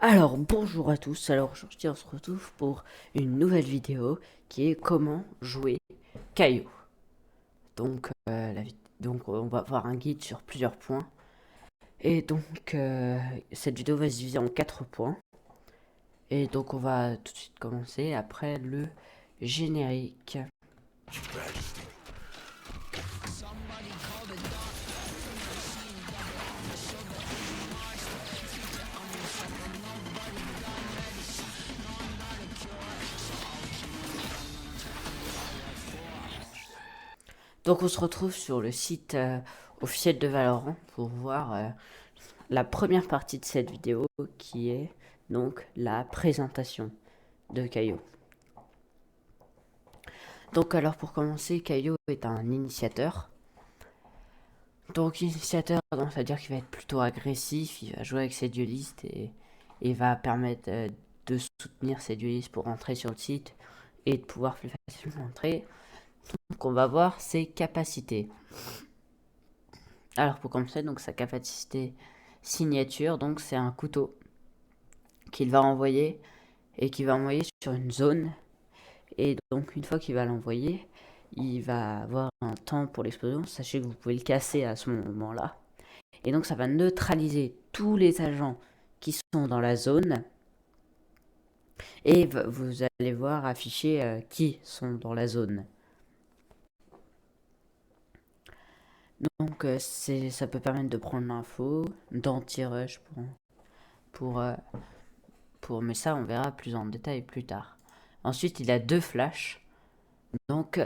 Alors bonjour à tous, alors aujourd'hui on se retrouve pour une nouvelle vidéo qui est comment jouer Caillou. Donc on va voir un guide sur plusieurs points. Et donc cette vidéo va se diviser en 4 points. Et donc on va tout de suite commencer après le générique. Donc on se retrouve sur le site officiel de Valorant pour voir la première partie de cette vidéo qui est donc la présentation de Caillou. Donc alors pour commencer, Caillou est un initiateur. Donc initiateur, donc ça veut dire qu'il va être plutôt agressif, il va jouer avec ses duelistes et va permettre de soutenir ses duelistes pour entrer sur le site et de pouvoir plus facilement entrer. Donc on va voir ses capacités. Alors pour commencer, donc sa capacité signature, donc c'est un couteau qu'il va envoyer et qu'il va envoyer sur une zone. Et donc une fois qu'il va l'envoyer, il va avoir un temps pour l'explosion. Sachez que vous pouvez le casser à ce moment-là. Et donc ça va neutraliser tous les agents qui sont dans la zone. Et vous allez voir afficher qui sont dans la zone. Donc ça peut permettre de prendre l'info, d'anti-rush pour, mais ça on verra plus en détail plus tard. Ensuite il a deux flashs. Donc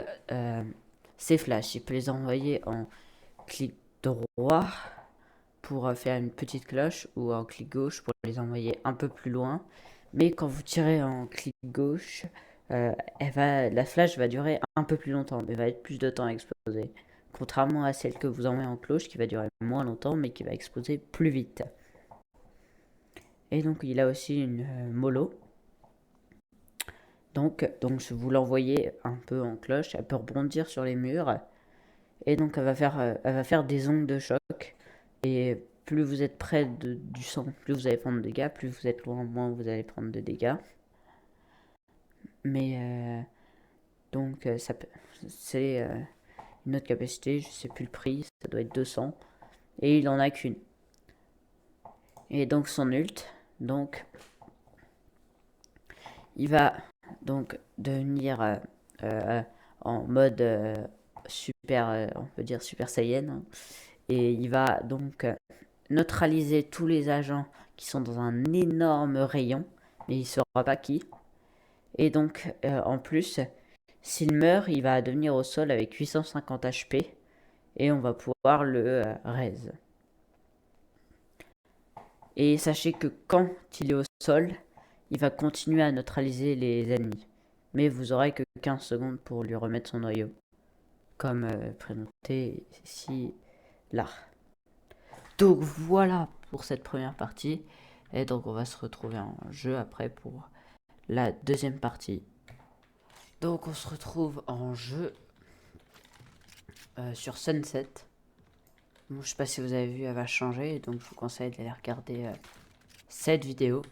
ces flashs, il peut les envoyer en clic droit pour faire une petite cloche ou en clic gauche pour les envoyer un peu plus loin. Mais quand vous tirez en clic gauche, la flash va durer un peu plus longtemps, mais va être plus de temps à exploser. Contrairement à celle que vous envoyez en cloche qui va durer moins longtemps mais qui va exploser plus vite. Et donc il a aussi une mollo. Donc vous l'envoyez un peu en cloche, elle peut rebondir sur les murs. Et donc elle va faire des ondes de choc. Et plus vous êtes près du sang, plus vous allez prendre de dégâts. Plus vous êtes loin, moins vous allez prendre de dégâts. Mais donc c'est une autre capacité, je sais plus le prix, ça doit être 200. Et il en a qu'une. Et donc son ult, donc il va donc devenir en mode super, on peut dire super saiyan. Hein. Et il va donc neutraliser tous les agents qui sont dans un énorme rayon, mais il ne saura pas qui. Et donc, en plus, s'il meurt, il va devenir au sol avec 850 HP et on va pouvoir le raise. Et sachez que quand il est au sol, il va continuer à neutraliser les ennemis. Mais vous aurez que 15 secondes pour lui remettre son noyau. Comme présenté ici, là. Donc voilà pour cette première partie. Et donc on va se retrouver en jeu après pour la deuxième partie. Donc on se retrouve en jeu sur Sunset. Bon, je sais pas si vous avez vu, elle va changer. Donc je vous conseille d'aller regarder cette vidéo.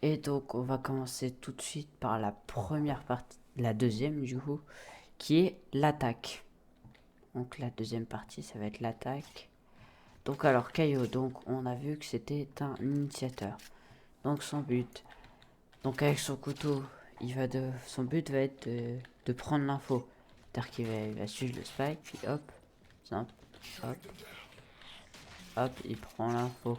Et donc on va commencer tout de suite par la première partie, la deuxième du coup, qui est l'attaque. Donc la deuxième partie, ça va être l'attaque. Donc alors Caillou, donc on a vu que c'était un initiateur. Donc son but, donc avec son couteau, son but va être de prendre l'info. C'est-à-dire qu'il va suivre le spike, puis hop, hop, hop, il prend l'info.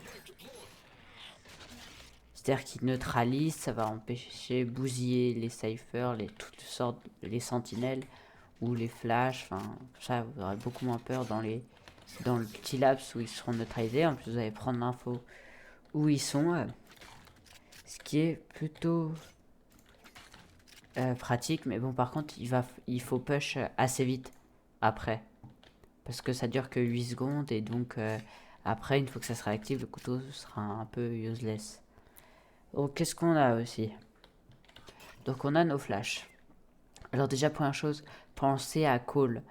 C'est-à-dire qu'il neutralise, ça va empêcher, bousiller les cyphers, toutes sortes, les sentinelles ou les flashs. Enfin, ça, vous aurez beaucoup moins peur dans le petit laps où ils seront neutralisés. En plus, vous allez prendre l'info où ils sont, ce qui est plutôt pratique. Mais bon, par contre, il faut push assez vite après, parce que ça dure que 8 secondes et donc après, une fois que ça sera actif, le couteau sera un peu useless. Oh, qu'est-ce qu'on a aussi? Donc on a nos flashs. Alors déjà, première chose, pensez à call.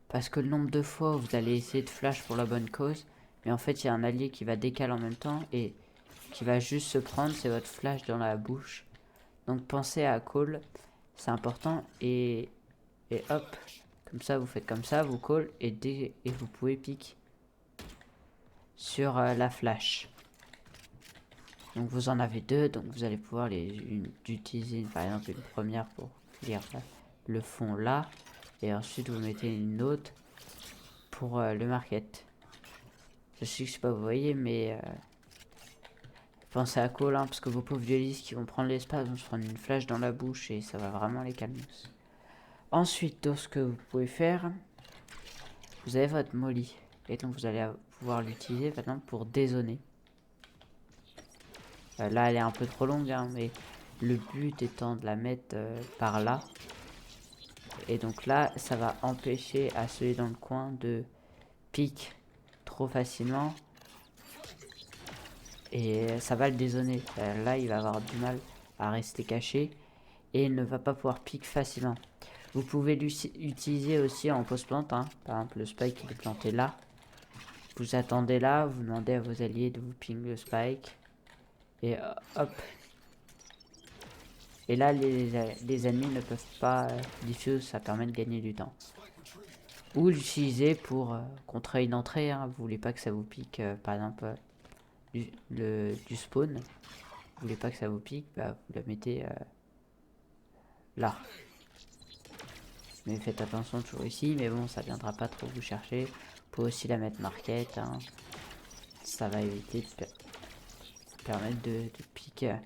Parce que le nombre de fois où vous allez essayer de flash pour la bonne cause, mais en fait il y a un allié qui va décaler en même temps et qui va juste se prendre, c'est votre flash dans la bouche. Donc pensez à call, c'est important. Et hop, comme ça vous faites comme ça, vous call et vous pouvez pique sur la flash. Donc vous en avez deux, donc vous allez pouvoir utiliser par exemple une première pour lire le fond là, et ensuite vous mettez une autre pour le market. Je sais que je sais pas vous voyez, mais pensez à call parce que vos pauvres duelistes qui vont prendre l'espace vont se prendre une flash dans la bouche et ça va vraiment les calmer. Ensuite, ce que vous pouvez faire, vous avez votre molly et donc vous allez pouvoir l'utiliser maintenant pour dézoner. Là elle est un peu trop longue hein, mais le but étant de la mettre par là. Et donc là ça va empêcher à celui dans le coin de pique trop facilement. Et ça va le dézoner. Là il va avoir du mal à rester caché. Et il ne va pas pouvoir pique facilement. Vous pouvez l'utiliser aussi en post-plante. Hein. Par exemple le spike il est planté là. Vous attendez là, vous demandez à vos alliés de vous ping le spike. Et hop. Et là, les ennemis ne peuvent pas diffuse, ça permet de gagner du temps. Ou l'utiliser pour contrer une entrée. Hein. Vous voulez pas que ça vous pique, par exemple, du spawn. Vous voulez pas que ça vous pique, bah, vous la mettez là. Mais faites attention toujours ici, mais bon, ça viendra pas trop vous chercher. Vous pouvez aussi la mettre market. Hein. Ça va éviter de permettre de piquer.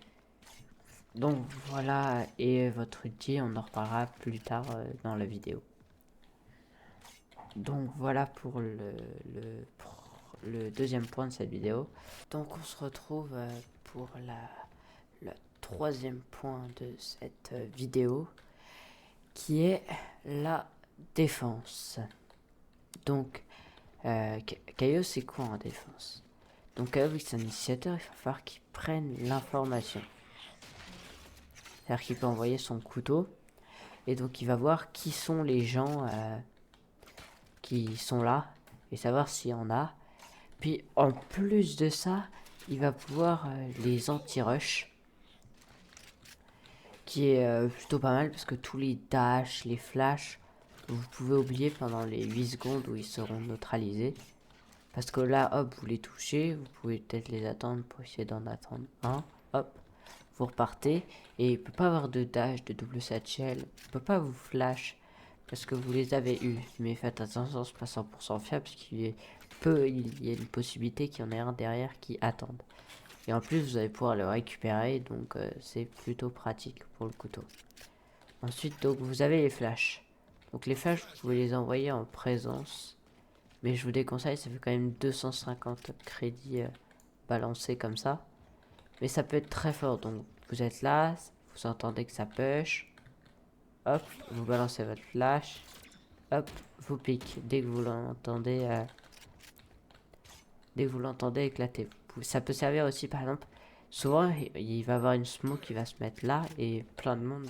Donc voilà, et votre ulti, on en reparlera plus tard dans la vidéo. Donc voilà pour le deuxième point de cette vidéo. Donc on se retrouve pour le troisième point de cette vidéo, qui est la défense. Donc Caillou c'est quoi en défense? Donc Caillou, vu que c'est un initiateur, il va falloir qu'il prenne l'information. C'est-à-dire qu'il peut envoyer son couteau. Et donc il va voir qui sont les gens qui sont là. Et savoir s'il y en a. Puis en plus de ça, il va pouvoir les anti-rush. Qui est plutôt pas mal parce que tous les dash, les flash, vous pouvez oublier pendant les 8 secondes où ils seront neutralisés. Parce que là, hop, vous les touchez. Vous pouvez peut-être les attendre pour essayer d'en attendre un. Hop. Vous repartez et il peut pas avoir de dash, de double satchel, il peut pas vous flash parce que vous les avez eu. Mais faites attention, c'est pas 100% fiable parce qu'il y a une possibilité qu'il y en ait un derrière qui attende. Et en plus vous allez pouvoir le récupérer, donc c'est plutôt pratique pour le couteau. Ensuite donc vous avez les flashs. Donc les flashs vous pouvez les envoyer en présence, mais je vous déconseille, ça fait quand même 250 crédits balancés comme ça. Mais ça peut être très fort, donc vous êtes là, vous entendez que ça push, hop, vous balancez votre flash, hop, vous pique dès que vous l'entendez éclater. Ça peut servir aussi par exemple, souvent il va y avoir une smoke qui va se mettre là et plein de monde,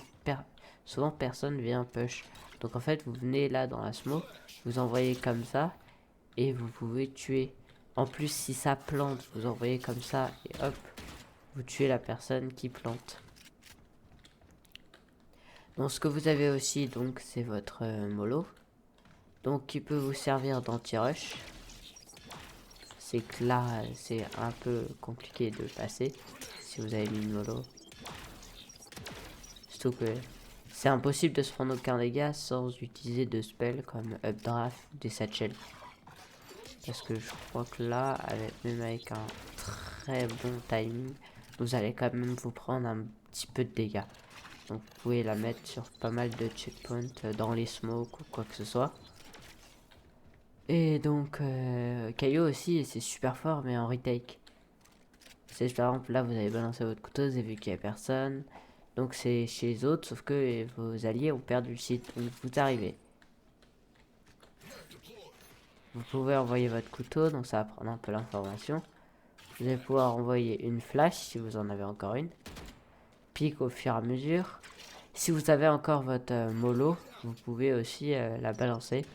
souvent personne vient push. Donc en fait vous venez là dans la smoke, vous envoyez comme ça et vous pouvez tuer. En plus si ça plante, vous envoyez comme ça et hop, vous tuez la personne qui plante. Donc ce que vous avez aussi donc c'est votre mollo. Donc qui peut vous servir d'anti-rush. C'est que là c'est un peu compliqué de passer si vous avez mis une mollo. Surtout que c'est impossible de se prendre aucun dégât sans utiliser de spells comme updraft ou des satchels. Parce que je crois que là, même avec un très bon timing, vous allez quand même vous prendre un petit peu de dégâts. Donc vous pouvez la mettre sur pas mal de checkpoints dans les smokes ou quoi que ce soit. Et donc Caillou aussi, c'est super fort mais en retake. C'est par exemple là vous avez balancé votre couteau, vous avez vu qu'il n'y a personne. Donc c'est chez les autres, sauf que vos alliés ont perdu le site. Donc vous arrivez. Vous pouvez envoyer votre couteau, donc ça va prendre un peu l'information. Vous allez pouvoir envoyer une flash si vous en avez encore une. Pique au fur et à mesure. Si vous avez encore votre mollo, vous pouvez aussi la balancer.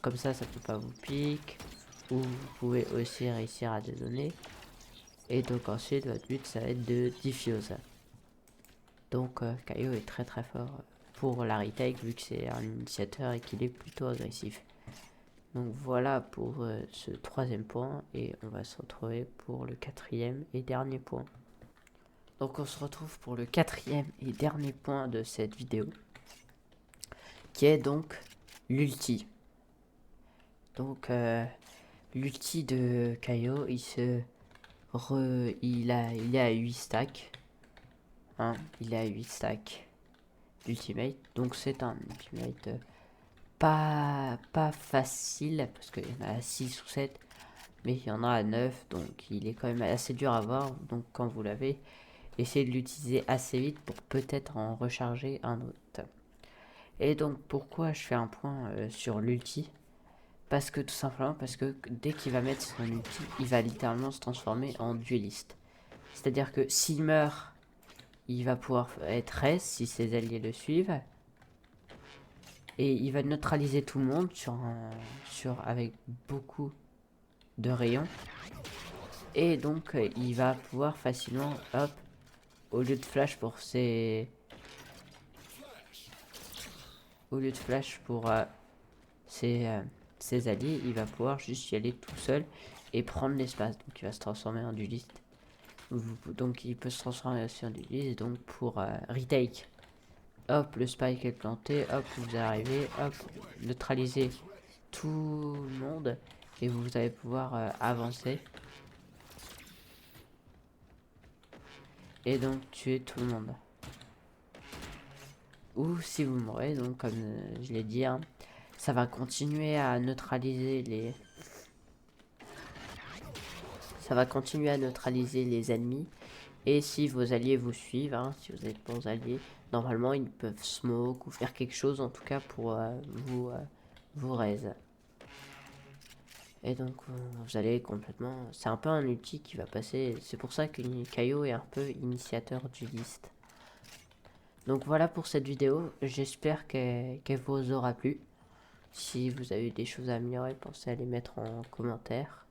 Comme ça peut pas vous pique. Ou vous pouvez aussi réussir à dézonner. Et donc ensuite votre but ça va être de diffuse. Donc Kaio est très très fort pour la retake vu que c'est un initiateur et qu'il est plutôt agressif. Donc voilà pour ce troisième point et on va se retrouver pour le quatrième et dernier point. Donc on se retrouve pour le quatrième et dernier point de cette vidéo qui est donc l'ulti. Donc l'ulti de Kaio il est à 8 stacks. Hein, il est à 8 stacks d'ultimate. Donc c'est un ultimate pas facile parce qu'il y en a 6 ou 7. Mais il y en a à 9, donc il est quand même assez dur à voir. Donc quand vous l'avez, essayez de l'utiliser assez vite pour peut-être en recharger un autre. Et donc pourquoi je fais un point sur l'ulti? Parce que tout simplement parce que dès qu'il va mettre son ulti, il va littéralement se transformer en dueliste. C'est-à-dire que s'il meurt, il va pouvoir être res si ses alliés le suivent. Et il va neutraliser tout le monde avec beaucoup de rayons. Et donc il va pouvoir facilement, hop, au lieu de flash pour ses... Au lieu de flash pour ses alliés, il va pouvoir juste y aller tout seul et prendre l'espace. Donc il va se transformer en dueliste. Donc il peut se transformer aussi en dueliste. Donc pour retake, hop, le spike est planté, hop, vous arrivez, hop, neutraliser tout le monde et vous allez pouvoir avancer. Et donc tuer tout le monde. Ou si vous mourrez, donc comme je l'ai dit, hein, ça va continuer à neutraliser les... Ça va continuer à neutraliser les ennemis. Et si vos alliés vous suivent, hein, si vous êtes bons alliés, normalement ils peuvent smoke ou faire quelque chose en tout cas pour vous raise. Et donc vous allez complètement... C'est un peu un ulti qui va passer... C'est pour ça que Kaio est un peu initiateur du list. Donc voilà pour cette vidéo, j'espère qu'elle vous aura plu. Si vous avez des choses à améliorer, pensez à les mettre en commentaire.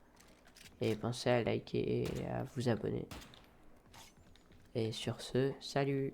Et pensez à liker et à vous abonner. Et sur ce, salut!